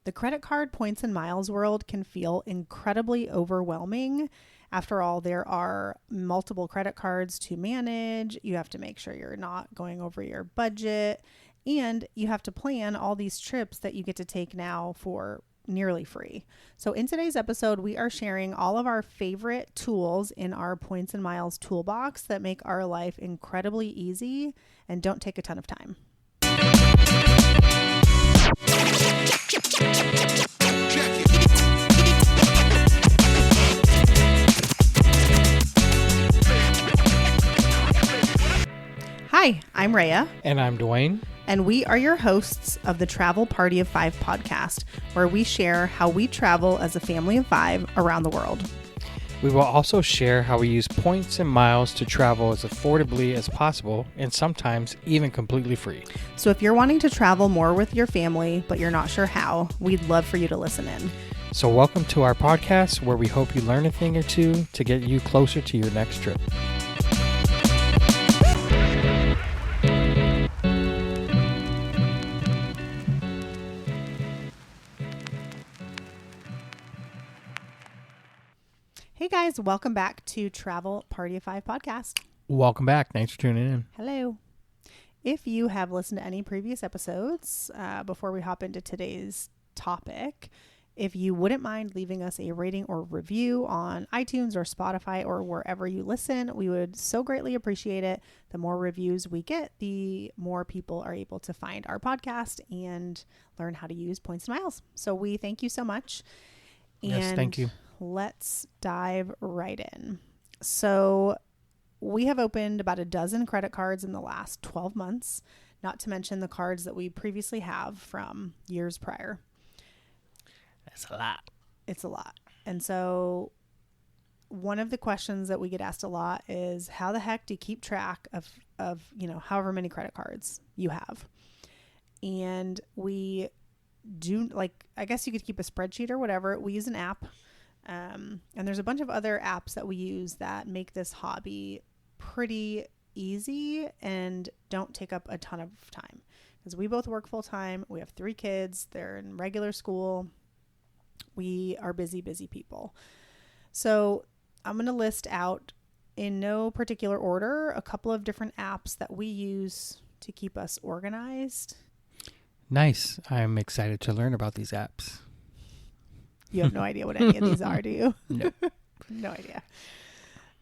The credit card points and miles world can feel incredibly overwhelming. After all, there are multiple credit cards to manage. You have to make sure you're not going over your budget, and you have to plan all these trips that you get to take now for nearly free. So in today's episode, we are sharing all of our favorite tools in our points and miles toolbox that make our life incredibly easy and don't take a ton of time. Hi, I'm Rhea. And I'm Dwayne. And we are your hosts of the Travel Party of Five podcast, where we share how we travel as a family of five around the world. We will also share how we use points and miles to travel as affordably as possible and sometimes even completely free. So if you're wanting to travel more with your family, but you're not sure how, we'd love for you to listen in. So welcome to our podcast, where we hope you learn a thing or two to get you closer to your next trip. Hey guys, welcome back to Travel Party of Five podcast. Welcome back. Thanks for tuning in. Hello. If you have listened to any previous episodes, before we hop into today's topic, if you wouldn't mind leaving us a rating or review on iTunes or Spotify or wherever you listen, we would so greatly appreciate it. The more reviews we get, the more people are able to find our podcast and learn how to use points and miles. So we thank you so much. Yes, thank you. Let's dive right in. So we have opened about a dozen credit cards in the last 12 months, not to mention the cards that we previously have from years prior. That's a lot. It's a lot. And so one of the questions that we get asked a lot is, how the heck do you keep track of however many credit cards you have? And we do, I guess you could keep a spreadsheet or whatever. We use an app. And there's a bunch of other apps that we use that make this hobby pretty easy and don't take up a ton of time, because we both work full time. We have 3 kids. They're in regular school. We are busy people. So I'm going to list out, in no particular order, a couple of different apps that we use to keep us organized. Nice. I'm excited to learn about these apps. You have no idea what any of these are, do you? No. No idea.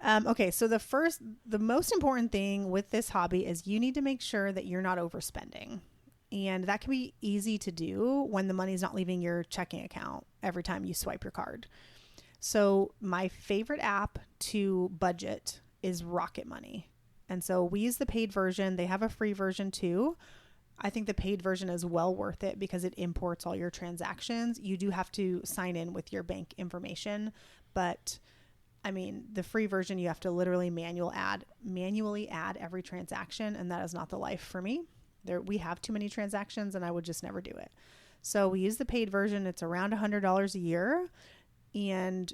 Okay, so the most important thing with this hobby is you need to make sure that you're not overspending. And that can be easy to do when the money's not leaving your checking account every time you swipe your card. So my favorite app to budget is Rocket Money. And so we use the paid version. They have a free version too. I think the paid version is well worth it because it imports all your transactions. You do have to sign in with your bank information, but I mean, the free version, you have to literally manually add every transaction, and that is not the life for me. We have too many transactions and I would just never do it. So we use the paid version. It's around $100 a year, and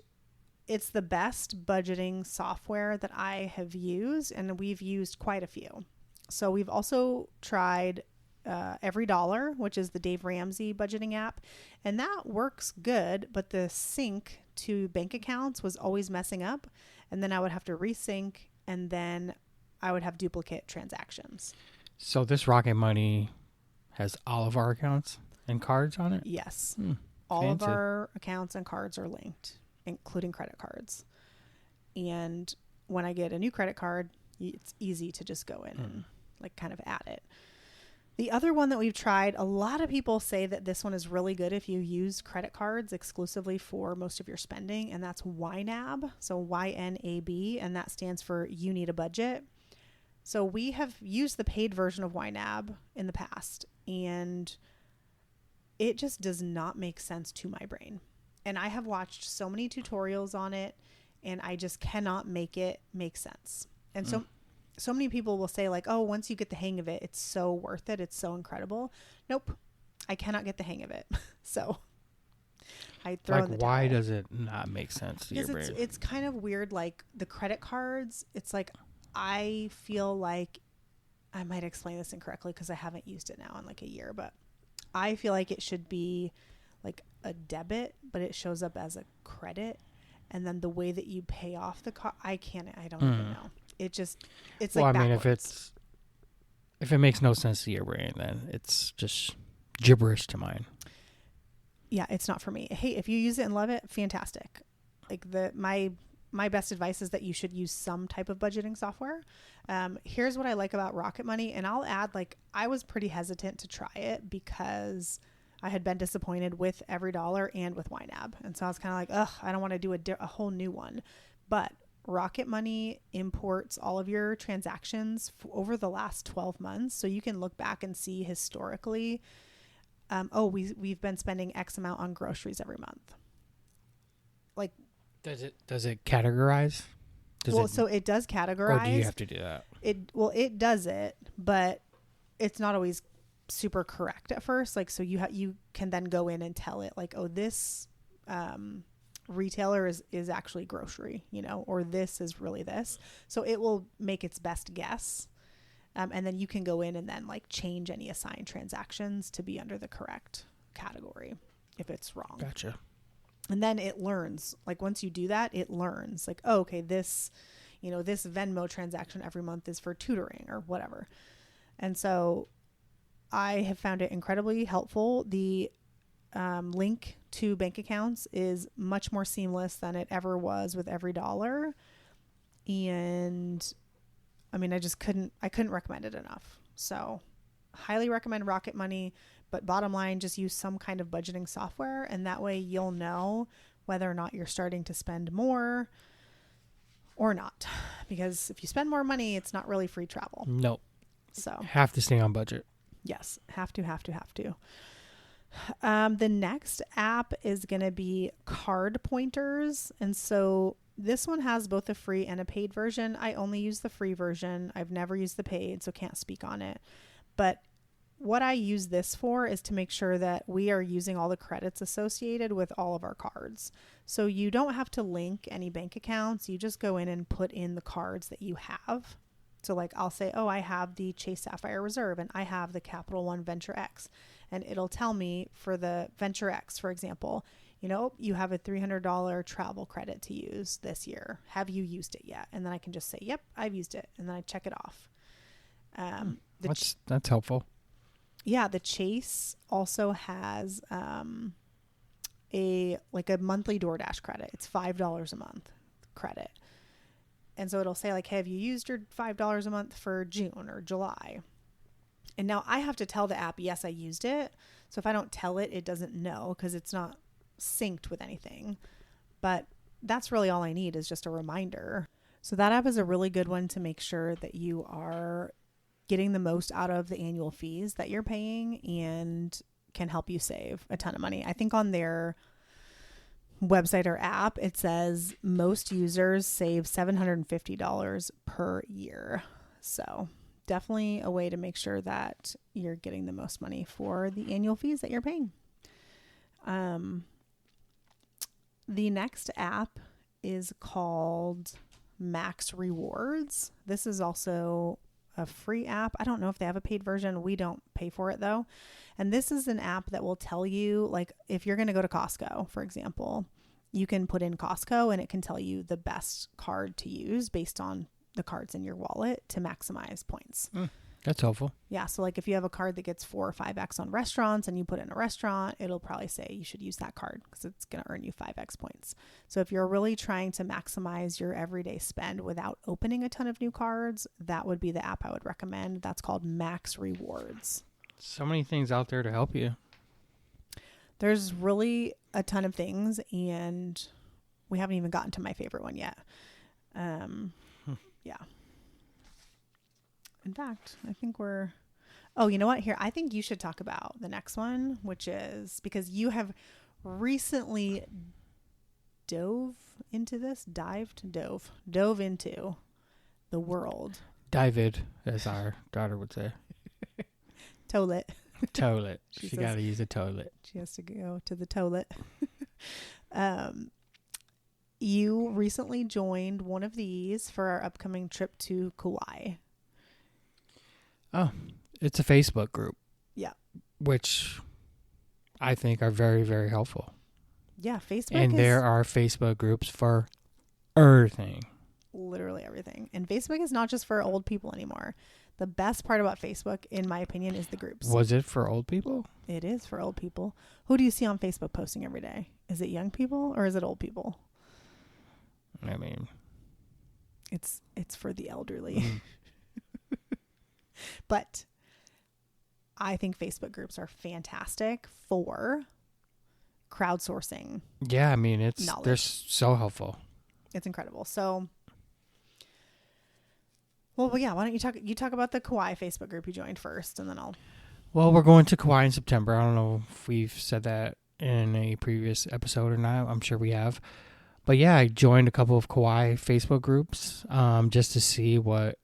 it's the best budgeting software that I have used, and we've used quite a few. So we've also tried EveryDollar, which is the Dave Ramsey budgeting app, and that works good, but the sync to bank accounts was always messing up, and then I would have to resync, and then I would have duplicate transactions. So this Rocket Money has all of our accounts and cards on it? Yes. All Fancy. of our accounts and cards are linked, including credit cards. And when I get a new credit card, it's easy to just go in and kind of add it. The other one that we've tried, a lot of people say that this one is really good if you use credit cards exclusively for most of your spending, and that's YNAB, so YNAB, and that stands for You Need a Budget. So we have used the paid version of YNAB in the past, and it just does not make sense to my brain. And I have watched so many tutorials on it, and I just cannot make it make sense. And so many people will say oh, once you get the hang of it, it's so worth it. It's so incredible. Nope. I cannot get the hang of it. So I throw in the towel. Why does it not make sense to your brain? It's kind of weird. The credit cards, it's I feel like, I might explain this incorrectly because I haven't used it now in a year, but I feel like it should be like a debit, but it shows up as a credit. And then the way that you pay off the car, I don't even know. It's well, like I mean, backwards. if it makes no sense to your brain, then it's just gibberish to mine. Yeah, it's not for me. Hey, if you use it and love it, fantastic. Like my best advice is that you should use some type of budgeting software. Here's what I like about Rocket Money. And I'll add, like, I was pretty hesitant to try it because I had been disappointed with EveryDollar and with YNAB. And so I was kind of like, ugh, I don't want to do a whole new one. But Rocket Money imports all of your transactions over the last 12 months. So you can look back and see historically, we've been spending X amount on groceries every month. Like, does it categorize? So it does categorize. Or do you have to do that? It does it, but it's not always super correct at first. Like, so you can then go in and tell it, like, oh, this retailer is actually grocery, or this is really this. So it will make its best guess. And then you can go in and then, like, change any assigned transactions to be under the correct category if it's wrong. Gotcha. And then it learns, like, once you do that, it learns, like, oh, okay, this Venmo transaction every month is for tutoring or whatever. And so I have found it incredibly helpful. The link to bank accounts is much more seamless than it ever was with EveryDollar. And I mean, I couldn't recommend it enough. So highly recommend Rocket Money, but bottom line, just use some kind of budgeting software. And that way you'll know whether or not you're starting to spend more or not. Because if you spend more money, it's not really free travel. Nope. So have to stay on budget. Yes. Have to. The next app is going to be Card Pointers. And so this one has both a free and a paid version. I only use the free version. I've never used the paid, so can't speak on it. But what I use this for is to make sure that we are using all the credits associated with all of our cards. So you don't have to link any bank accounts. You just go in and put in the cards that you have. So, like, I'll say, oh, I have the Chase Sapphire Reserve and I have the Capital One Venture X. And it'll tell me for the Venture X, for example, you have a $300 travel credit to use this year. Have you used it yet? And then I can just say, yep, I've used it. And then I check it off. That's helpful. Yeah. The Chase also has a monthly DoorDash credit. It's $5 a month credit. And so it'll say, like, hey, have you used your $5 a month for June or July? And now I have to tell the app, yes, I used it. So if I don't tell it, it doesn't know because it's not synced with anything. But that's really all I need is just a reminder. So that app is a really good one to make sure that you are getting the most out of the annual fees that you're paying and can help you save a ton of money. I think on their website or app, it says most users save $750 per year. So definitely a way to make sure that you're getting the most money for the annual fees that you're paying. The next app is called Max Rewards. This is also a free app. I don't know if they have a paid version. We don't pay for it though. And this is an app that will tell you, like, if you're going to go to Costco, for example, you can put in Costco and it can tell you the best card to use based on the cards in your wallet to maximize points. That's helpful. Yeah. So, like, if you have a card that gets 4 or 5x on restaurants and you put in a restaurant, it'll probably say you should use that card because it's going to earn you 5x points. So if you're really trying to maximize your everyday spend without opening a ton of new cards, that would be the app I would recommend. That's called Max Rewards. So many things out there to help you. There's really a ton of things, and we haven't even gotten to my favorite one yet. Yeah. In fact, I think oh, you know what? Here, I think you should talk about the next one, which is because you have recently dove into the world. Divid, as our daughter would say. Toilet. Toilet. She got to use a toilet. She has to go to the toilet. You recently joined one of these for our upcoming trip to Kauai. Oh, it's a Facebook group. Yeah. Which I think are very, very helpful. Yeah, Facebook And is there are Facebook groups for everything. literally everything. And Facebook is not just for old people anymore. The best part about Facebook, in my opinion, is the groups. Was it for old people? It is for old people. Who do you see on Facebook posting every day? Is it young people or is it old people? I mean, it's for the elderly. But I think Facebook groups are fantastic for crowdsourcing. yeah, I mean, Knowledge. they're so helpful. It's incredible. So, well, yeah, why don't you talk about the Kauai Facebook group you joined first, and then I'll. Well, we're going to Kauai in September. I don't know if we've said that in a previous episode or not. I'm sure we have. But yeah, I joined a couple of Kauai Facebook groups just to see what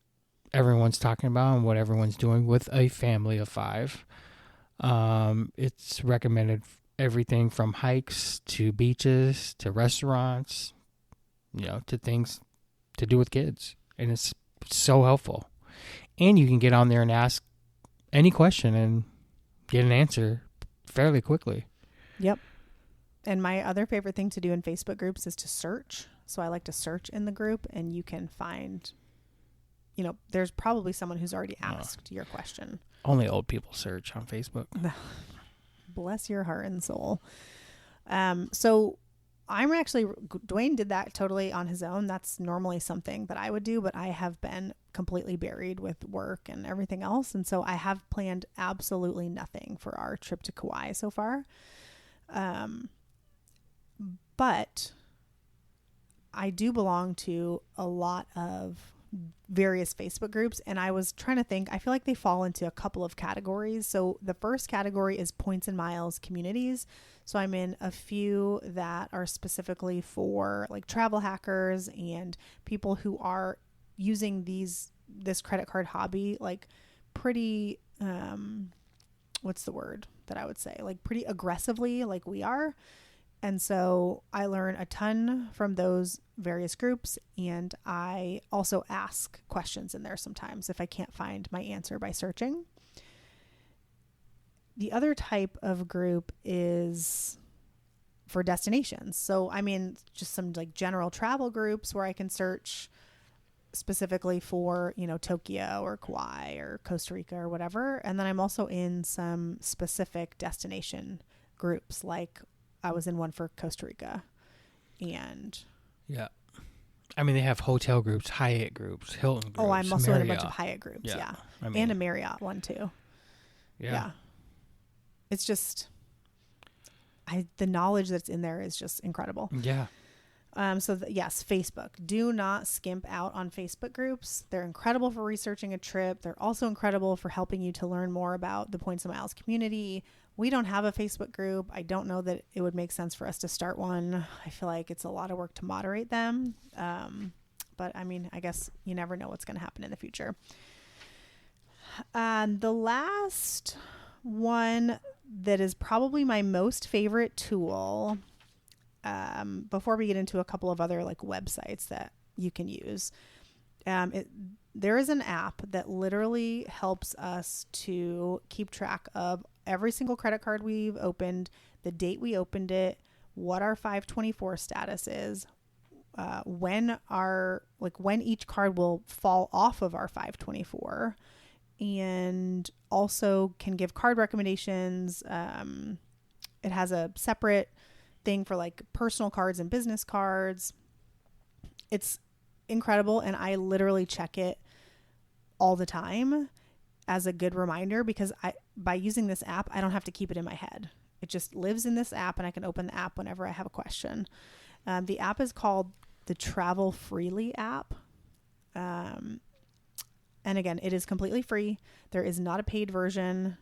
everyone's talking about and what everyone's doing with a family of 5. It's recommended everything from hikes to beaches to restaurants, to things to do with kids. And it's so helpful. And you can get on there and ask any question and get an answer fairly quickly. Yep. And my other favorite thing to do in Facebook groups is to search. So I like to search in the group, and you can find, there's probably someone who's already asked your question. Only old people search on Facebook. Bless your heart and soul. So Dwayne did that totally on his own. That's normally something that I would do, but I have been completely buried with work and everything else. And so I have planned absolutely nothing for our trip to Kauai so far. But I do belong to a lot of various Facebook groups, and I was trying to think, I feel like they fall into a couple of categories. So the first category is points and miles communities. So I'm in a few that are specifically for like travel hackers and people who are using this credit card hobby, like pretty, what's the word that I would say? Like pretty aggressively, like we are. And so I learn a ton from those various groups, and I also ask questions in there sometimes if I can't find my answer by searching. The other type of group is for destinations. So I'm in just some like general travel groups where I can search specifically for, Tokyo or Kauai or Costa Rica or whatever. And then I'm also in some specific destination groups, like I was in one for Costa Rica. And yeah, I mean, they have hotel groups, Hyatt groups, Hilton groups. Oh, I'm also Marriott. in a bunch of Hyatt groups. Yeah. I mean, and a Marriott one too. Yeah. It's just, the knowledge that's in there is just incredible. Yeah. Yes, Facebook. Do not skimp out on Facebook groups. They're incredible for researching a trip. They're also incredible for helping you to learn more about the Points and Miles community. We don't have a Facebook group. I don't know that it would make sense for us to start one. I feel like it's a lot of work to moderate them. But I mean, I guess you never know what's going to happen in the future. The last one that is probably my most favorite tool, before we get into a couple of other like websites that you can use, there is an app that literally helps us to keep track of every single credit card we've opened, the date we opened it, what our 524 status is, when each card will fall off of our 524, and also can give card recommendations. It has a separate thing for like personal cards and business cards. It's incredible, and I literally check it all the time as a good reminder, because by using this app, I don't have to keep it in my head. It just lives in this app, and I can open the app whenever I have a question. The app is called the Travel Freely app. And again, it is completely free. There is not a paid version.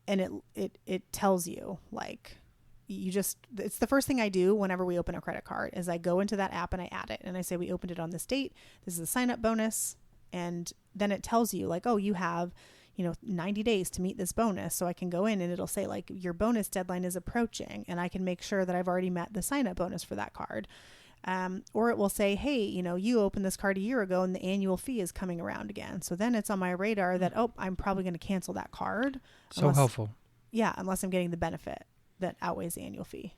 And it tells you, like, it's the first thing I do whenever we open a credit card is I go into that app and I add it. And I say, we opened it on this date. This is a sign up bonus. And then it tells you like, oh, you have, 90 days to meet this bonus. So I can go in and it'll say like your bonus deadline is approaching, and I can make sure that I've already met the sign up bonus for that card. Or it will say, hey, you opened this card a year ago and the annual fee is coming around again. So then it's on my radar that, I'm probably going to cancel that card. So helpful. Yeah, unless I'm getting the benefit that outweighs the annual fee.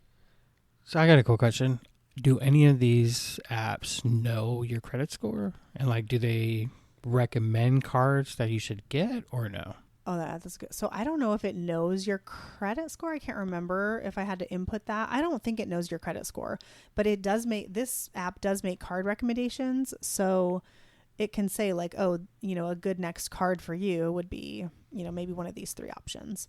So I got a cool question. Do any of these apps know your credit score? And like, do they recommend cards that you should get or no? Oh, that's good. So I don't know if it knows your credit score. I can't remember if I had to input that. I don't think it knows your credit score, but this app does make card recommendations. So it can say like, oh, a good next card for you would be, maybe one of these 3 options.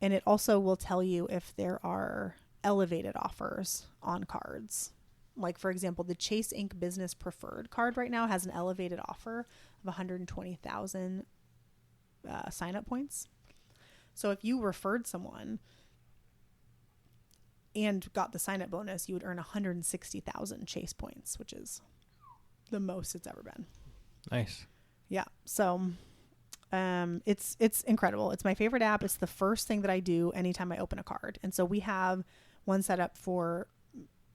And it also will tell you if there are elevated offers on cards. Like, for example, the Chase Inc. Business Preferred card right now has an elevated offer of 120,000 sign-up points. So if you referred someone and got the sign-up bonus, you would earn 160,000 Chase points, which is the most it's ever been. Nice. Yeah. So it's incredible. It's my favorite app. It's the first thing that I do anytime I open a card. And so we have one set up for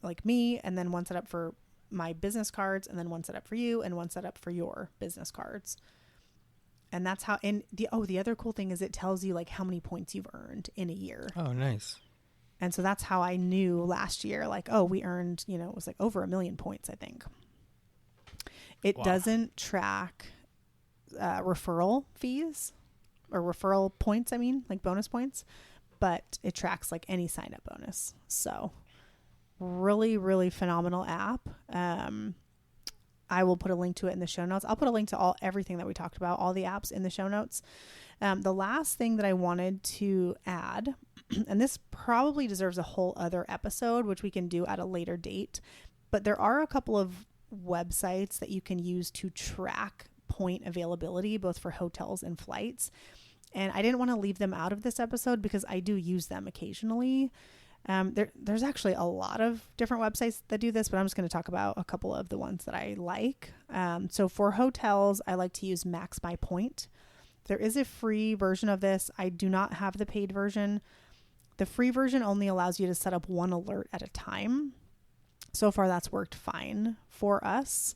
like me, and then one set up for my business cards, and then one set up for you, and one set up for your business cards. And that's how, and the other cool thing is it tells you like how many points you've earned in a year. Oh, nice. And so that's how I knew last year, like, oh, we earned, it was like over 1 million points, I think. It doesn't track referral fees or referral points. I mean, like bonus points, but it tracks like any sign up bonus. So really, really phenomenal app. I will put a link to it in the show notes. I'll put a link to everything that we talked about, all the apps in the show notes. The last thing that I wanted to add, and this probably deserves a whole other episode, which we can do at a later date, but there are a couple of websites that you can use to track point availability, both for hotels and flights. And I didn't want to leave them out of this episode because I do use them occasionally. There's actually a lot of different websites that do this, but I'm just going to talk about a couple of the ones that I like. So for hotels, I like to use Max My Point. There is a free version of this. I do not have the paid version. The free version only allows you to set up one alert at a time. So far, that's worked fine for us.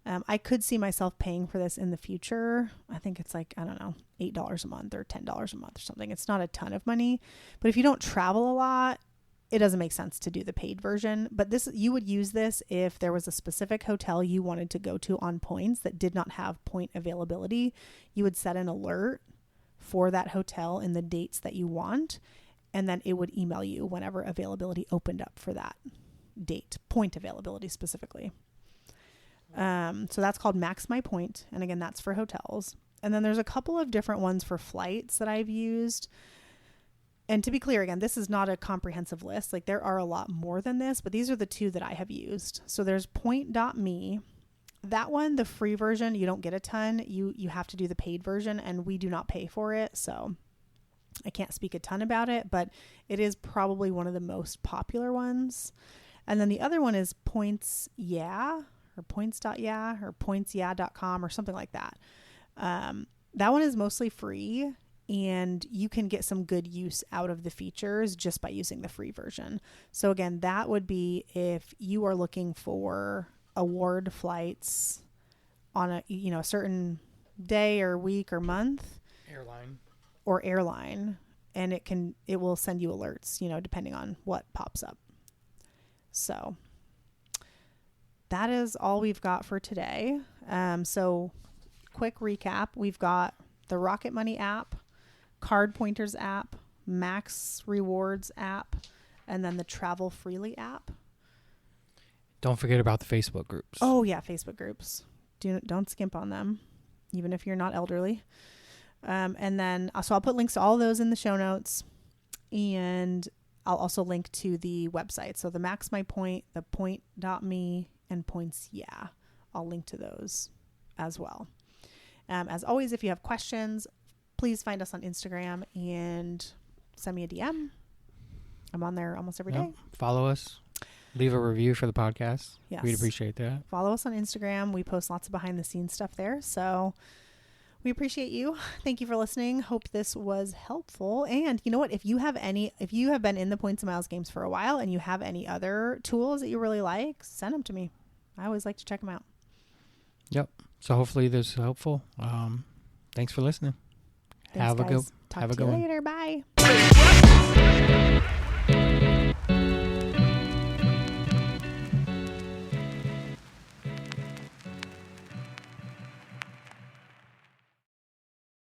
I could see myself paying for this in the future. I think it's like, I don't know, $8 a month or $10 a month or something. It's not a ton of money, but if you don't travel a lot, it doesn't make sense to do the paid version. But you would use this if there was a specific hotel you wanted to go to on points that did not have point availability. You would set an alert for that hotel in the dates that you want, and then it would email you whenever availability opened up for that date, point availability specifically. So that's called Max My Point. And again, that's for hotels. And then there's a couple of different ones for flights that I've used. And to be clear, again, this is not a comprehensive list. Like there are a lot more than this, but these are the 2 that I have used. So there's point.me. That one, the free version, you don't get a ton. You have to do the paid version, and we do not pay for it. So I can't speak a ton about it, but it is probably one of the most popular ones. And then the other one is Points Yeah, or points.yeah, or pointsyeah.com, or something like that. That one is mostly free, and you can get some good use out of the features just by using the free version. So again, that would be if you are looking for award flights on a certain day or week or month, airline, and it will send you alerts, depending on what pops up. So that is all we've got for today. So quick recap. We've got the Rocket Money app, Card Pointers app, Max Rewards app, and then the Travel Freely app. Don't forget about the Facebook groups. Oh yeah, Facebook groups. Don't skimp on them, even if you're not elderly. And then, so I'll put links to all those in the show notes, and I'll also link to the website. So the Max My Point, the point.me, and Points Yeah. I'll link to those as well. As always, if you have questions, please find us on Instagram and send me a DM. I'm on there almost every day. Follow us. Leave a review for the podcast. Yes. We'd appreciate that. Follow us on Instagram. We post lots of behind the scenes stuff there. So we appreciate you. Thank you for listening. Hope this was helpful. And you know what? If you have been in the Points and Miles games for a while and you have any other tools that you really like, send them to me. I always like to check them out. Yep. So hopefully this is helpful. Thanks for listening. Thanks, have a guys. good Talk have a to you good one. later. Bye.